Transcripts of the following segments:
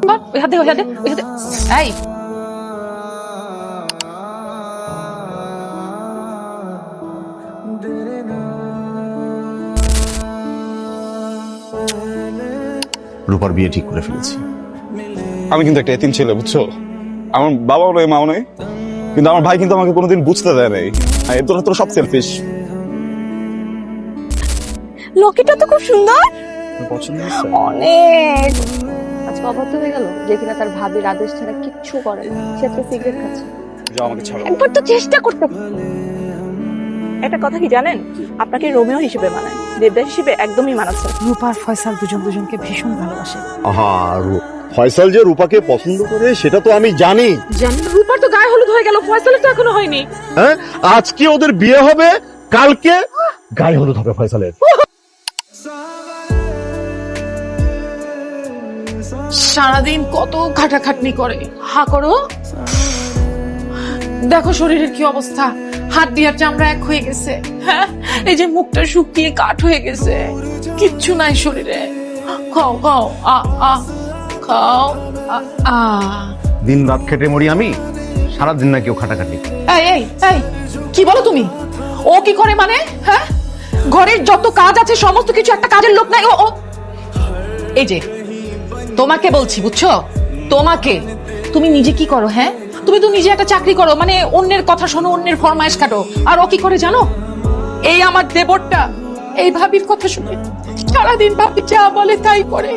ওই হাতে ওই হাতে ওই হাতে এই রূপার বিয়ে ঠিক করে ফেলেছি। আমি কিন্তু একটা এতিম ছেলে, বুঝছো? আমার বাবাও নয়, মাও নয়, কিন্তু আমার ভাই কিন্তু আমাকে কোনোদিন বুঝতে দেয় নাই। তোরা সব সেলফিশ। লকেটটা তো খুব সুন্দর, পছন্দ হচ্ছে? অনেক। আজকে অবাধ্য হয়ে গেল যে কিনা তার ভাবির আদেশ ছাড়া কিচ্ছু করে না, সে একটা সিগারেট খাচ্ছে। যাও, আমাকে ছাড়ো। একবার তো চেষ্টা করতে। একটা কথা কি জানেন, আপনাকে রোমিও হিসেবে মানায়, দেবদাস হিসেবে একদমই মানাচ্ছে। রূপা আর ফয়সাল দুজনকে ভীষণ ভালোবাসে। ফয়সাল যে রূপাকে পছন্দ করে সেটা তো আমি জানি। রূপার তো গায়ে হলুদ হয়ে গেল, ফয়সালের তো এখনো হয়নি। হ্যাঁ, আজকে ওদের বিয়ে হবে, কালকে গায়ে হলুদ হবে ফয়সালের। সারাদিন কত খাটাখাটনি করে, হা করো, দেখো শরীরের কি অবস্থা, হাত দিয়ে চামড়া এক হয়ে গেছে। হ্যাঁ, এই যে মুখটা শুকিয়ে কাঠ হয়ে গেছে, কিচ্ছু নাই শরীরে। খাও খাও, খাও। দিন রাত খেটে মরি আমি, সারাদিন না কেউ খাটাখাটি। এই এই এই, কি বলো তুমি? ও কি করে মানে? হ্যাঁ, ঘরের যত কাজ আছে সমস্ত কিছু একটা কাজের লোক নাই। ও এই যে তোমাকে বলছি, বুঝছো? তোমাকে, তুমি নিজে কি করো? হ্যাঁ, তুমি তো নিজে একটা চাকরি করো, মানে অন্যের কথা শোনো, অন্যের ফরমাইশ কাটো। আর ও কি করে জানো? এই আমার দেবরটা এই ভাবির কথা শুনে সারাদিন ভাবি যা বলে তাই করে।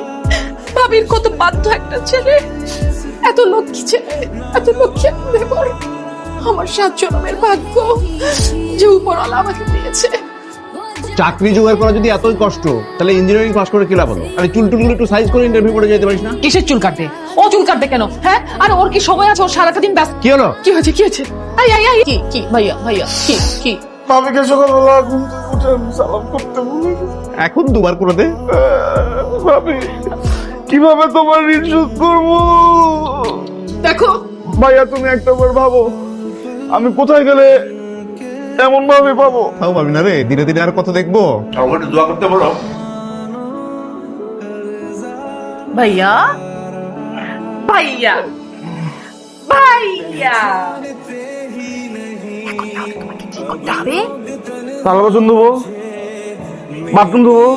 ভাবির কত বাধ্য একটা ছেলে, এত লক্ষ্মী ছেলে, এত লক্ষ্মী দেবর। আমার 7 জন্মের ভাগ্য যে উপরওয়ালা আমাকে দিয়েছে। চাকরি জোগাড় করা যদি এতই কষ্ট, তাহলে ইঞ্জিনিয়ারিং পাস করে কি লাভ হলো? আরে চুল টুল একটু সাইজ করে ইন্টারভিউ করে যেতে পারিস না? কিসের চুল কাটবে? ও চুল কাটবে কেন? হ্যাঁ, আর ওর কি সময় আছে? ওর সারাটা দিন ব্যস্ত। কি হলো? কি হয়েছে? কি হয়েছে? আই আই আই, কি কি ভাইয়া ভাইয়া, কি কি? ভাবিকে সকালবেলা ঘুম থেকে উঠে আমি সালাম করতে ভুলে গেছি। এখন দুবার করে দে। ভাবি, কিভাবে তোমার ঋণ শোধ করবো? দেখো ভাইয়া, তুমি একটা বার ভাবো, আমি কোথায় গেলে এমন ভাবে পাবো? তাও পারবি না রে, ধীরে ধীরে আর কত দেখবো। আমার একটু দোয়া করতে বলো। ভাইয়া ভাইয়া ভাইয়া, এখন তাহলে তোমাকে কি করতে হবে? থালা বাসন ধোবো, বাথরুম ধোবো,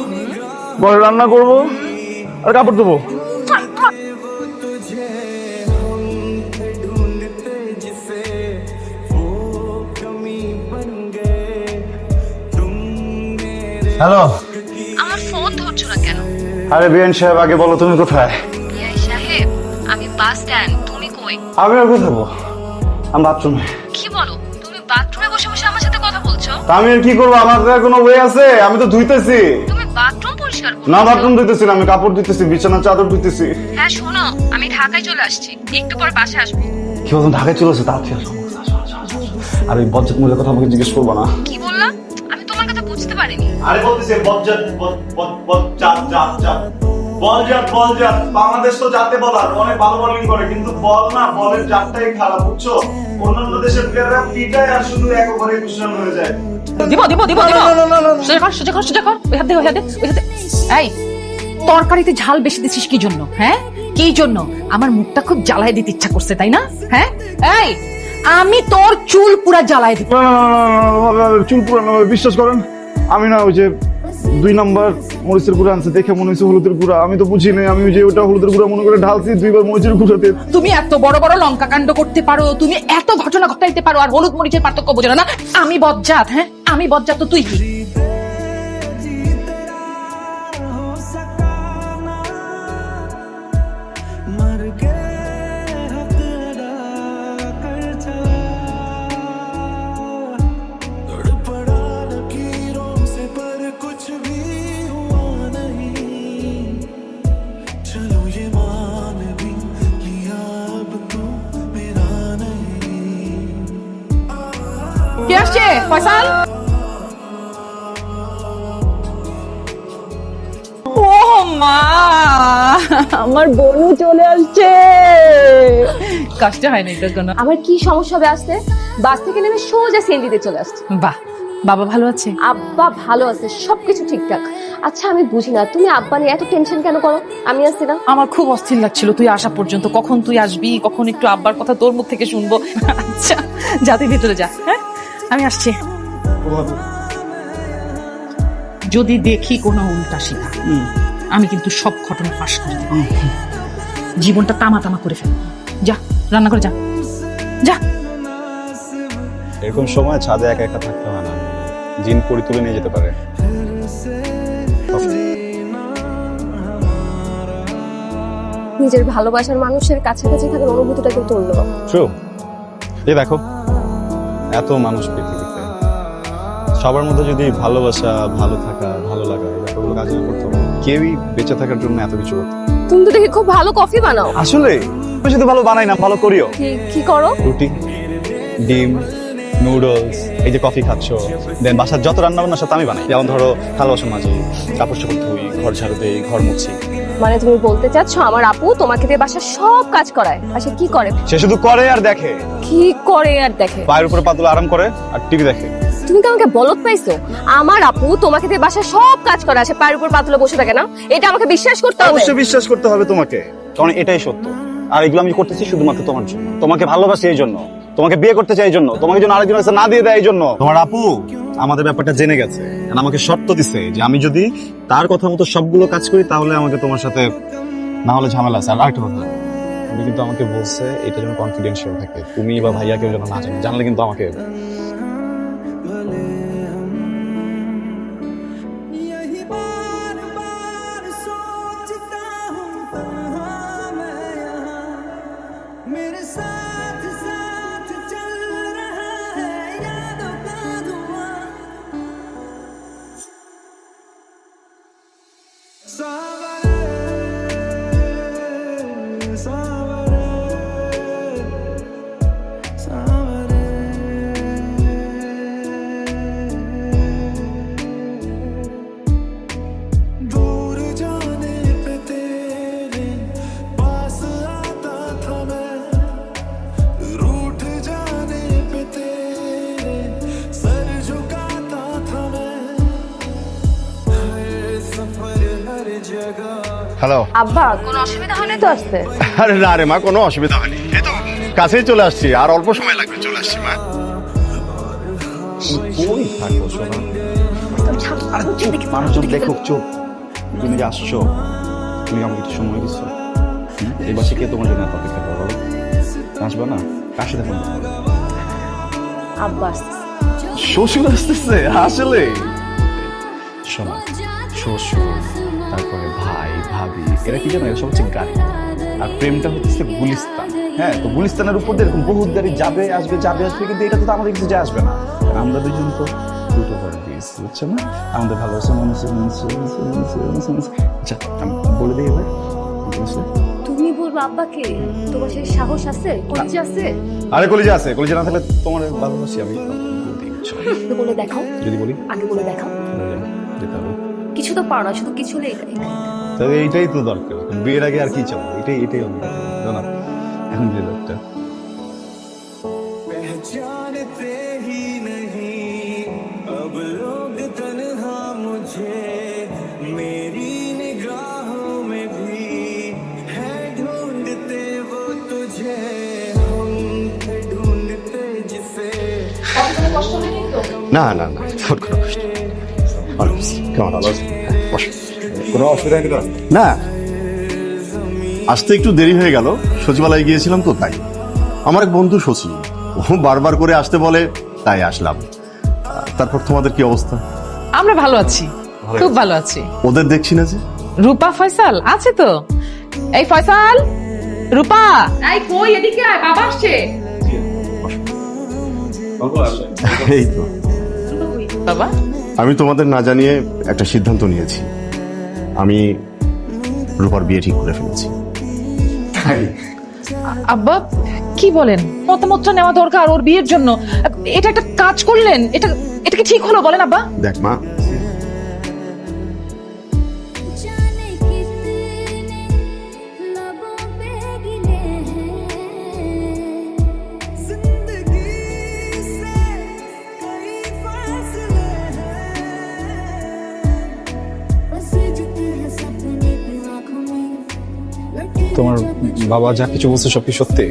ঘরে রান্না করবো, আর কাপড় ধোবো। হ্যালো। আমার ফোন ধরছো না কেন? আরে বিএন সাহেব, আগে বলো তুমি কোথায়? বিআই সাহেব, আমি বাস স্ট্যান্ড, তুমি কই? আমি আর কোথায় যাবো? আমি বাথরুমে। কি বলো, তুমি বাথরুমে বসে বসে আমার সাথে কথা বলছো? তা আমি আর কি করবো? আমার তো কোনো ওয়ে আছে? আমি তো ধুইতেছি। তুমি বাথরুম পরিষ্কার করছো? না, বাথরুম ধুইতেছি না, আমি কাপড় ধুইতেছি, বিছানার চাদর ধুইতেছি। হ্যাঁ শোনো, আমি ঢাকায় চলে আসছি, একটু পর বাসায় আসবো। কি বলতো, ঢাকায় চলে আসে? তাড়াতাড়ি আসো। আর ওই বজ্জাত মহিলার কথা আমাকে জিজ্ঞেস করবো না। কি বললাম? আমি তোমার কথা বুঝতে পারিনি। আরে বলতেছে বজ্জাত, বলজাত। বাংলাদেশ তো জাতে বলার অনেক ভালো বোলিং করে, কিন্তু বল না, বলের জাতটাই খারাপ, বুঝছো? অন্যান্য দেশের প্লেয়াররা পিটায় আর শুধু এক ওভারে 21 রান হয়ে যায়। দিব দিব দিব দিব, সোজা কর সোজা কর সোজা কর, ওই হাত দে ওই হাত দে ওই হাত দে। এই, তরকারিতে ঝাল বেশি দিছিস কি জন্য? হ্যাঁ, কি জন্য? আমার মুখটা খুব জ্বালায় দিতে ইচ্ছা করছে, তাই না? হ্যাঁ, এই আমি তোর চুল পুরা জ্বালায় দিব। চুল পুরানো, বিশ্বাস করেন, আমি না ওই যে 2 নাম্বার মরিচের গুঁড়া আনছে, দেখে মনে হয়েছে হলুদের গুঁড়া। আমি তো বুঝি নাই, আমি ওই যে ওটা হলুদের গুঁড়া মনে করে ঢালছি 2বার মরিচের গুঁড়াতে। তুমি এত বড় বড় লঙ্কা কাণ্ড করতে পারো, তুমি এত ঘটনা ঘটাইতে পারো, আর হলুদ মরিচের পার্থক্য বোঝো না? আমি বজ্জাত? হ্যাঁ, আমি বজ্জাত তো তুই কি? কে আসছে? ফয়সাল? ও মা, আমার বোনু চলে আসছে। কষ্ট হয় না এটা কোনো? আমার কি সমস্যা হবে আসতে? বাস থেকে নেমে সোজা সিএনজিতে চলে আসছে। বাহ, বাবা ভালো আছে? আব্বা ভালো আছে, সবকিছু ঠিকঠাক। আচ্ছা আমি বুঝি না, তুমি আব্বা নিয়ে এত টেনশন কেন করো? আমি আসছি না। আমার খুব অস্থির লাগছিল তুই আসা পর্যন্ত, কখন তুই আসবি, কখন একটু আব্বার কথা তোর মুখ থেকে শুনবো। আচ্ছা যা, তুই ভেতরে যা। হ্যাঁ আমি আসছি। যদি দেখি কোনো উল্টা সিধা, আমি কিন্তু সব ঘটনা ফাঁস করে দেব, জীবনটা তামা তামা করে ফেলবো। যা রান্না করে যা, যা। এরকম সময় ছাদে একা একা থাকতে হয় না, জিন পরি তুলে নিয়ে যেতে পারে। নিজের ভালোবাসার মানুষের কাছাকাছি থাকার অনুভূতিটা কিন্তু অন্য। ট্রু। এই দেখো, এত মানুষ পৃথিবীতে, সবার মধ্যে যদি ভালোবাসা, ভালো থাকা, ভালো লাগা এই ব্যাপারগুলো কাজ না করতো, কেউই বেঁচে থাকার জন্য এত কিছু করতো। তুমি তো দেখি খুব ভালো কফি বানাও। আসলে আমি শুধু ভালো বানাই না, ভালো করিও। কি করো? রুটি, ডিম, নুডলস, এই যে কফি খাচ্ছ, দেন বাসার যত রান্না বান্নার সাথে আমি বানাই। যেমন ধরো থালা বাসন মাজি, কাপড় চোপড় ধুই, ঘর ঝাড়ু দেই, ঘর মুছি। মানে তুমি বলতে চাচ্ছ আমার আপু তোমাকে দিয়ে বাসার সব কাজ করায়? আচ্ছা কি করে? সে শুধু করে আর দেখে, কি করে আর দেখে? পায়ের উপরে পা তুলে আরাম করে আর টিভি দেখে। তুমি কি আমাকে বলদ পাইছো? আমার আপু তোমাকে দিয়ে বাসার সব কাজ করা আছে, পায়ের উপর পাতলে বসে থাকে না? এটা আমাকে বিশ্বাস করতে হবে। অবশ্যই বিশ্বাস করতে হবে তোমাকে, কারণ এটাই সত্য। আর এগুলো আমি করতেছি শুধুমাত্র তোমার জন্য, তোমাকে ভালোবাসি এই জন্য, তোমাকে বিয়ে করতে চাই এই জন্য, তোমাকে জন্য আরেকজনের কাছে না দিয়ে দেয় এই জন্য। তোমার আপু আমাদের ব্যাপারটা জেনে গেছে, আর আমাকে শর্ত দিছে যে আমি যদি তার কথা মতো সবগুলো কাজ করি তাহলে আমাকে তোমার সাথে, না হলে ঝামেলা আছে। আর আরেকটা কথা, তুমি কিন্তু আমাকে বলছে এটা যেন কনফিডেন্সিয়াল থাকে, তুমি বা ভাইয়া কেউ যেন না জানে, জানলে কিন্তু আমাকে। হ্যালো। আব্বা কোনো অসুবিধা হলে তো আসছে। আরে না রে মা, কোনো অসুবিধা হয়নি, এই তো কাছেই চলে আসছি, আর অল্প সময় লাগবে, চলে আসছি মা। কই থাকো সোনা? মানুষজন দেখুক, চুপ। তুমি যে আসছো, তুমি আমাকে একটু সময় দিচ্ছ। এই বাসে কে তোমার জন্য এত অপেক্ষা করো বলো? আসবে না? কার সাথে ফোন? আব্বা আসছে। শ্বশুর আসতেছে? আসলে শোনো, শ্বশুর, তারপরে ভাই, ভাবি, এরা কি জানো, এরা সব হচ্ছে গাড়ি, আর প্রেমটা হচ্ছে গুলিস্তান। হ্যাঁ, তো গুলিস্তানের উপর দিয়ে এরকম বহুত গাড়ি যাবে আসবে যাবে আসবে, কিন্তু এটা তো আমাদের কিছু যায় আসবে না। আর আমরা দুজন তো দুটো সার্ভিস, বুঝছো না? আমাদের ভালোবাসা মানুষ। আচ্ছা আমি বলে দিই এবার, তুমি বলবো আব্বাকে? তোমার সেই সাহস আছে, কলিজা আছে? আরে কলিজা আছে, কলিজা না থাকলে তোমার ভালোবাসি আমি। তো বলে দেখাও। যদি বলি আগে বলে দেখাও। যেতে হবে, কিছু তো পারো না, শুধু কিছু হলেই তবে এইটাই তো দরকার, বিয়ের আগে আর কি চাও? এটাই আমি জানা এখন যে লোকটা না না না, তোর কোনো কষ্ট নেই। কেমন ভালো আছিস? বসো। কোনো অসুবিধা নেই তো? না, আসতে একটু দেরি হয়ে গেল, সচিবালয়ে গিয়েছিলাম তো তাই। আমার এক বন্ধু সচিব, ও বারবার করে আসতে বলে, তাই আসলাম। তারপর তোমাদের কি অবস্থা? আমরা ভালো আছি, খুব ভালো আছি। ওদের দেখছি না যে। রূপা, ফয়সাল আছে তো? এই ফয়সাল, রূপা, এই কই, এদিকে আয়, বাবা আসছে। এই তো, বাবা আমি তোমাদের না জানিয়ে একটা সিদ্ধান্ত নিয়েছি, আমি রূপার বিয়ে ঠিক করে ফেলেছি। আব্বা কি বলেন? মতামতটা নেওয়া দরকার ওর বিয়ের জন্য। এটা একটা কাজ করলেন, এটা কি ঠিক হলো বলেন আব্বা? দেখ মা, তোমার বাবা যা কিছু বলছে সব কি সত্যি?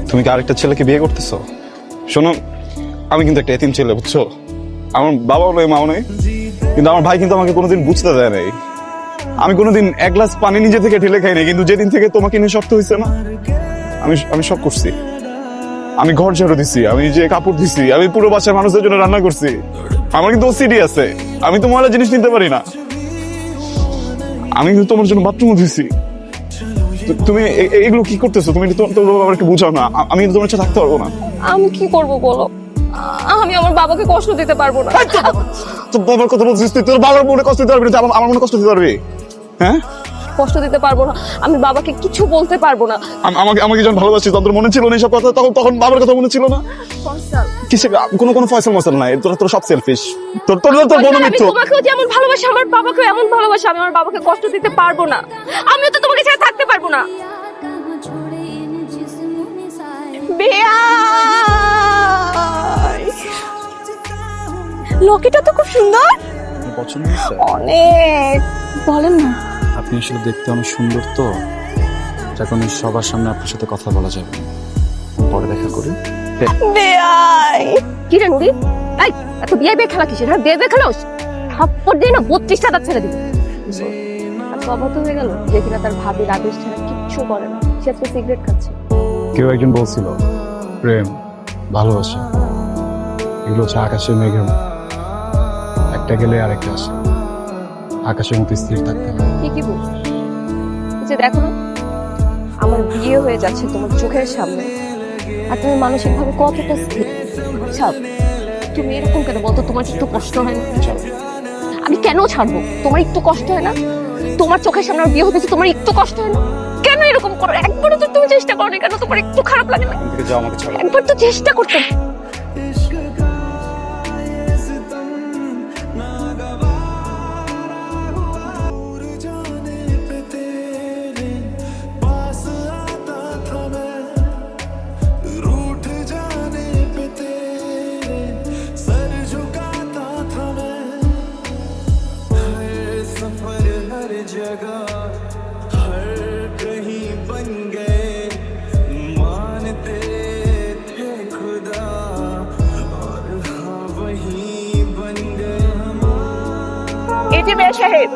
তুমি কি আরেকটা ছেলেকে বিয়ে করতেছো? শোনো, আমি কিন্তু একটা এতিম ছেলে, বুঝছো? আমার বাবাও নেই, মাও নেই, কিন্তু আমার ভাই কিন্তু আমাকে কোনোদিন বুঝতে দেয় নাই। আমি কোনোদিন এক গ্লাস পানি নিজে থেকে ঢেলে খাই নাই, কিন্তু যেদিন থেকে তোমাকে নিয়ে শক্ত হয়েছে না, আমি সব করছি। আমি ঘর ঝাড়ু দিছি, আমি যে কাপড় দিছি, আমি পুরো বাসার মানুষদের জন্য রান্না করছি। আমার কিন্তু ওসিডি আছে, আমি তো ময়লা জিনিস নিতে পারি না। আমি কিন্তু তোমার জন্য বাথরুম দিছি। তুমি এগুলো কি করতেছো? তুমি তোমার বাবাকে বুঝাও না। আমি কিন্তু তোমার সাথে থাকতে পারবো না। আমি কি করব বলো? আমি আমার বাবাকে কষ্ট দিতে পারবো না। তোর বাবার কথা বলছিস, তুই তোর বাবার মনে কষ্ট দিতে পারবি না, আমার মনে কষ্ট দিতে পারবি? হ্যাঁ, কষ্ট দিতে পারবো না, আমি বাবাকে কিছু বলতে পারবো না। আমাকে যখন ভালোবাসিস তোর মনে ছিল না এইসব কথা? তখন বাবার কথা মনে ছিল না? কিসে কোনো ফয়সাল মশাল নাই, তোরা সব সেলফিশ। তোর বোন আমি মিথ্য। তোমাকেও যেমন ভালোবাসি, আমার বাবাকেও এমন ভালোবাসি। আমি আমার বাবাকে কষ্ট দিতে পারবো না। আমিও তো তোমাকে ছেড়ে থাকতে পারবো না। লকিটা তো খুব সুন্দর। পছন্দ হয়েছে? অনেক। বলেন না। আপনি আসলে দেখতে অনেক সুন্দর, তো এখন সবার সামনে আপনার সাথে কথা বলা যাবে না। পরে দেখা করি। কি রে নুরি, এই এত বিয়ে খেলা কিসের? হ্যাঁ, বিয়ে খেলাস? থাপ্পড় দিয়ে না 32টা দাঁত ছেড়ে দিবি। আর বাবা তো হয়ে গেল যে কিনা তার ভাবির আদেশ ছাড়া কিচ্ছু করে না, সে আজকে সিগারেট খাচ্ছে। কেউ একজন বলছিল প্রেম, ভালোবাসা এগুলো হচ্ছে আকাশের মেঘের মতো, একটা গেলে আরেকটা আসে। আকাশের মতো স্থির থাকতে হবে। ঠিকই বলছি। যে দেখো না, আমার বিয়ে হয়ে যাচ্ছে তোমার চোখের সামনে, আর তুমি মানসিক ভাবে কতটা স্থির। আচ্ছা, তুমি এরকম কেন বলতো? তোমার একটু কষ্ট হয় না? আমি কেন ছাড়বো? তোমার একটু কষ্ট হয় না? তোমার চোখের সামনে আমার বিয়ে হতেছে, তোমার একটু কষ্ট হয় না? কেন এরকম করো? একবারও তো তুমি চেষ্টা করো না কেন? তোমার একটু খারাপ লাগে না? যাও, আমাকে ছাড়ো। একবার তো চেষ্টা করতে। এই যে মেয়ে সাহেব,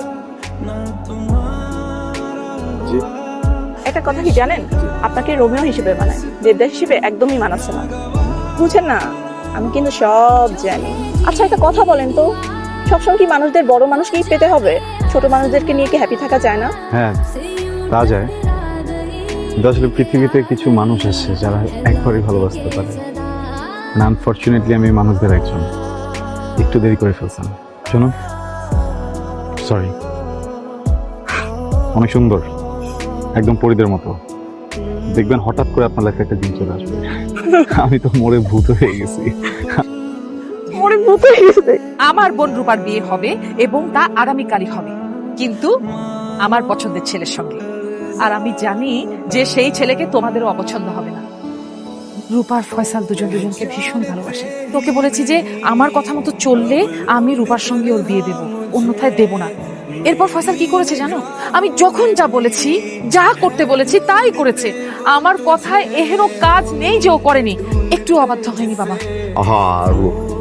একটা কথা কি জানেন? আপনাকে রোমিও হিসেবে মানায়, দেবদাস হিসেবে একদমই মানাচ্ছে না। বুঝেন না, আমি কিন্তু সব জানি। আচ্ছা, একটা কথা বলেন তো, সবসময় কি মানুষদের বড় মানুষকেই পেতে হবে? ছোট মানুষদেরকে নিয়ে কি হ্যাপি থাকা যায় না? হ্যাঁ, তা যায়, কিন্তু আসলে পৃথিবীতে কিছু মানুষ আছে যারা একবারই ভালোবাসতে পারে। আনফর্চুনেটলি আমি মানুষদের একজন। একটু দেরি করে ফেলছেন। শুনুন, সরি। অনেক সুন্দর, একদম পরিদের মতো। দেখবেন হঠাৎ করে আপনার লাইফে একটা দিন চলে আসবে। আমি তো মরে ভূত হয়ে গেছি। আমার বোন রূপার বিয়ে হবে এবং তা আগামীকালই হবে, কিন্তু আমার পছন্দের ছেলের সঙ্গে। আর আমি জানি যে সেই ছেলেকে তোমাদেরও অপছন্দ হবে না। রূপার ফয়সাল দুজনকে ভীষণ ভালোবাসে। তোকে বলেছি যে আমার কথা মতো চললে আমি রূপার সঙ্গে ওর বিয়ে দেব, অন্যথায় দেব না। এরপর ফয়সাল কি করেছে জানো? আমি যখন যা বলেছি, যা করতে বলেছি তাই করেছে। আমার কথায় এহেরও কাজ নেই যে ও করেনি, একটু অবাধ্য হয়নি বাবা। আহা,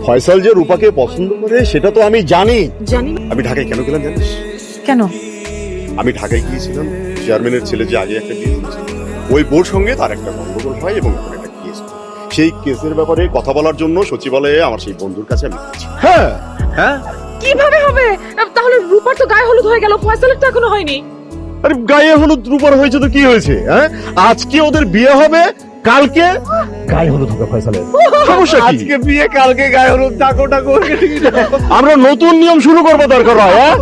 ফয়সাল যে রূপাকে পছন্দ করে সেটা তো আমি জানি। জানি না। আমি ঢাকায় কেন গেলাম জানিস? কেন? আমি ঢাকায় গিয়েছিলাম, চেয়ারম্যানের ছেলে যে আগে একটা বিয়ে করেছিল, ওই বোর সঙ্গে তার একটা গন্ডগোল হয় এবং এখন একটা কেস। সেই কেসের ব্যাপারে কথা বলার জন্য সচিবালয়ে আমার সেই বন্ধুর কাছে আমি গেছি। হ্যাঁ হ্যাঁ। কিভাবে হবে? তাহলে রূপার তো গায়ে হলুদ হয়ে গেল, ফয়সালের তো এখনো হয়নি। আরে গায়ে হলুদ রূপার হয়েছে তো কি হয়েছে? হ্যাঁ, আজকে ওদের বিয়ে হবে, কালকে গায়ে হলুদ হবে ফয়সালের। সমস্যা কি? আজকে বিয়ে, কালকে গায়ে হলুদ, ডাকো। আমরা নতুন নিয়ম শুরু করবো দরকার হয়। হ্যাঁ।